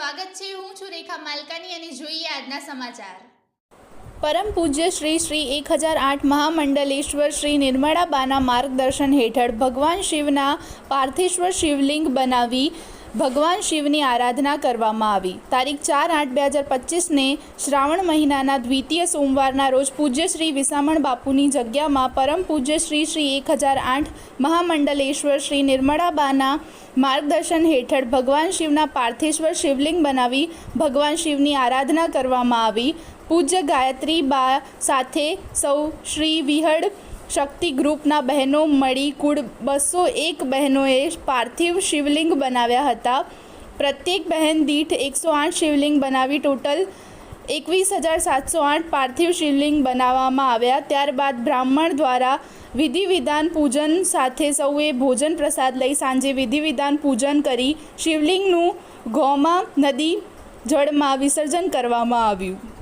સ્વાગત છે। હું છું રેખા માલકાની અને જોઈએ આજના સમાચાર। પરમ પૂજ્ય શ્રી 1008 મહામંડલેશ્વર શ્રી નિર્મળાબાના માર્ગદર્શન હેઠળ ભગવાન શિવના પાર્થિવ શિવલિંગ બનાવી ભગવાન શિવની આરાધના કરવામાં આવી। તારીખ 4/8/2025ને શ્રાવણ મહિનાના દ્વિતીય સોમવારના રોજ પૂજ્ય શ્રી વિસામણ બાપુની જગ્યામાં પરમ પૂજ્ય શ્રી 1008 મહામંડલેશ્વર શ્રી નિર્મળાબાના માર્ગદર્શન હેઠળ ભગવાન શિવના પાર્થિવ શિવલિંગ બનાવી ભગવાન શિવની આરાધના કરવામાં આવી। પૂજ્ય ગાયત્રી બા સાથે સૌ શ્રી વિહળ શક્તિ ગ્રુપના બહેનો મળી કુલ 201 બહેનોએ પાર્થિવ શિવલિંગ બનાવ્યા હતા। પ્રત્યેક બહેન દીઠ 108 શિવલિંગ બનાવી ટોટલ 21,708 પાર્થિવ શિવલિંગ બનાવવામાં આવ્યા। ત્યારબાદ બ્રાહ્મણ દ્વારા વિધિ વિધાન પૂજન સાથે સૌએ ભોજન પ્રસાદ લઈ સાંજે વિધિ વિધાન પૂજન કરી શિવલિંગનું ગોમા નદી જળમાં વિસર્જન કરવામાં આવ્યું।